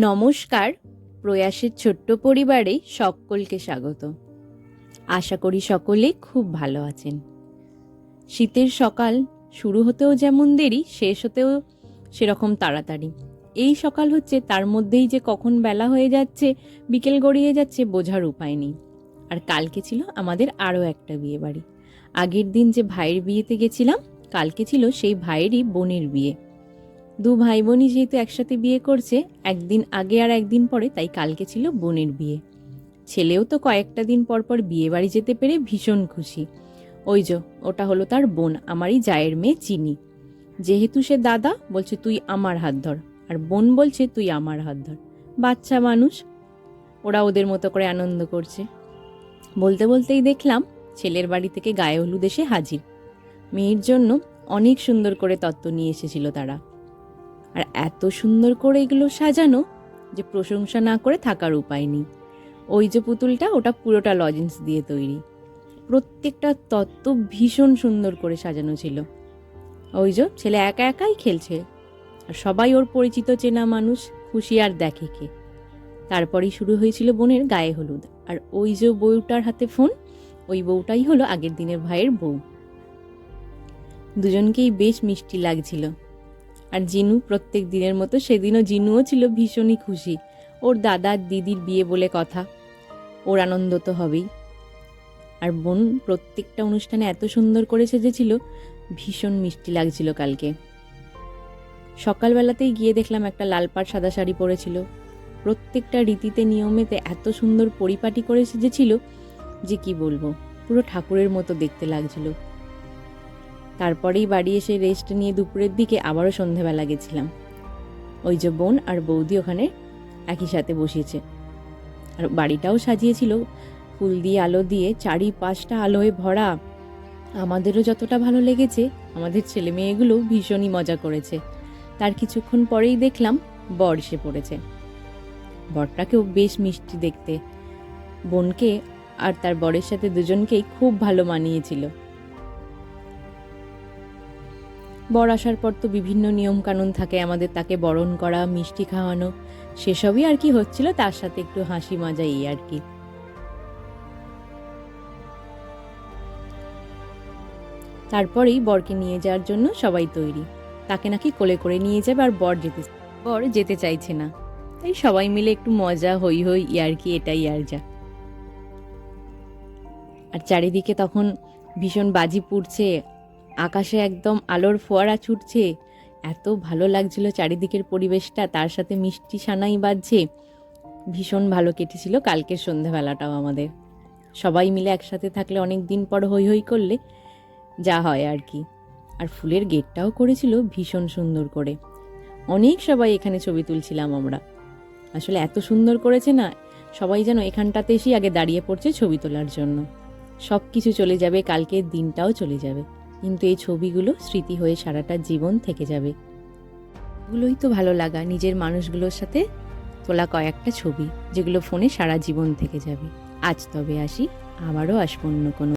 নমস্কার। প্রয়াসের ছোট্ট পরিবারে সকলকে স্বাগত। আশা করি সকলে খুব ভালো আছেন। শীতের সকাল শুরু হতেও যেমন দেরি, শেষ হতেও সেরকম তাড়াতাড়ি। এই সকাল হচ্ছে, তার মধ্যেই যে কখন বেলা হয়ে যাচ্ছে, বিকেল গড়িয়ে যাচ্ছে, বোঝার উপায় নেই। আর কালকে ছিল আমাদের আরও একটা বিয়ে বাড়ি। আগের দিন যে ভাইয়ের বিয়েতে গেছিলাম, কালকে ছিল সেই ভাইয়েরই বোনের বিয়ে। দু ভাই বোনই যেহেতু একসাথে বিয়ে করছে, একদিন আগে আর একদিন পরে, তাই কালকে ছিল বোনের বিয়ে। ছেলেও তো কয়েকটা দিন পর পর বিয়ে বাড়ি যেতে পেরে ভীষণ খুশি। ওই যে ওটা হলো তার বোন, আমারই জায়ের মেয়ে চিনি। যেহেতু সে দাদা, বলছে তুই আমার হাত ধর, আর বোন বলছে তুই আমার হাত ধর। বাচ্চা মানুষ, ওরা ওদের মতো করে আনন্দ করছে। বলতে বলতেই দেখলাম ছেলের বাড়ি থেকে গায়ে হলুদ এসে হাজির। মেয়ের জন্য অনেক সুন্দর করে তত্ত্ব নিয়ে এসেছিল তারা। আর এত সুন্দর করে এগুলো সাজানো যে প্রশংসা না করে থাকার উপায় নেই। ওই যে পুতুলটা, ওটা পুরোটা লজেন্স দিয়ে তৈরি। প্রত্যেকটা তত্ত্ব ভীষণ সুন্দর করে সাজানো ছিল। ওই যে ছেলে একা একাই খেলছে, আর সবাই ওর পরিচিত চেনা মানুষ, খুশি আর দেখে কে। তারপরেই শুরু হয়েছিল বোনের গায়ে হলুদ। আর ওই যে বউটার হাতে ফোন, ওই বউটাই হলো আগের দিনের ভাইয়ের বউ। দুজনকেই বেশ মিষ্টি লাগছিল। আর জিনু প্রত্যেক দিনের মতো সেদিনও জিনুও ছিল ভীষণই খুশি। ওর দাদার দিদির বিয়ে বলে কথা, ওর আনন্দ তো হবেই। আর বোন প্রত্যেকটা অনুষ্ঠানে এত সুন্দর করে সেজেছিল, ভীষণ মিষ্টি লাগছিল কালকে। সকালবেলাতেই গিয়ে দেখলাম একটা লাল পাড় সাদা শাড়ি পরেছিল। প্রত্যেকটা রীতিতে নিয়মেতে এত সুন্দর পরিপাটি করে সেজেছিল যে কি বলবো, পুরো ঠাকুরের মতো দেখতে লাগছিল। তারপরেই বাড়ি এসে রেস্ট নিয়ে দুপুরের দিকে আবারও সন্ধেবেলা গেছিলাম। ওই যে বোন আর বৌদি ওখানে একই সাথে বসিয়েছে। আর বাড়িটাও সাজিয়েছিল ফুল দিয়ে, আলো দিয়ে, চারিপাশটা আলোয় ভরা। আমাদেরও যতটা ভালো লেগেছে, আমাদের ছেলে মেয়েগুলো ভীষণই মজা করেছে। তার কিছুক্ষণ পরেই দেখলাম বর এসে পড়েছে। বরটাকেও বেশ মিষ্টি দেখতে। বোনকে আর তার বরের সাথে দুজনকেই খুব ভালো মানিয়েছিল। বর আসার পর তো বিভিন্ন নিয়ম কানুন থাকে আমাদের, তাকে বরণ করা, মিষ্টি খাওয়ানো, সেসবই আর কি হচ্ছিল, তার সাথে একটু হাসি মজা, এই আর কি। তারপরেই বরকে নিয়ে যাওয়ার জন্য সবাই তৈরি। তাকে নাকি কোলে করে নিয়ে যাবে, আর বর যেতে চাইছে না। তাই সবাই মিলে একটু মজা, হই হই, ইয়ার কি, এটাই আর যা। আর চারিদিকে তখন ভীষণ বাজি পুড়ছে, আকাশে একদম আলোর ফোয়ারা ছুটছে। এত ভালো লাগছিল চারিদিকের পরিবেশটা, তার সাথে মিষ্টি সানাই বাজছে। ভীষণ ভালো কেটেছিল কালকের সন্ধ্যাবেলাটাও আমাদের। সবাই মিলে একসাথে থাকলে, অনেক দিন পর হই হই করলে যা হয় আর কি। আর ফুলের গেটটাও করেছিল ভীষণ সুন্দর করে। অনেক সবাই এখানে ছবি তুলছিলাম আমরা। আসলে এত সুন্দর করেছে না, সবাই যেন এখানটাতে এসেই আগে দাঁড়িয়ে পড়ছে ছবি তোলার জন্য। সব কিছু চলে যাবে, কালকের দিনটাও চলে যাবে, কিন্তু এই ছবিগুলো স্মৃতি হয়ে সারাটা জীবন থেকে যাবে। এগুলোই তো ভালো লাগা, নিজের মানুষগুলোর সাথে তোলা কয়েকটা ছবি, যেগুলো ফোনে সারা জীবন থেকে যাবে। আজ তবে আসি, আবারও আসবো অন্য কোনো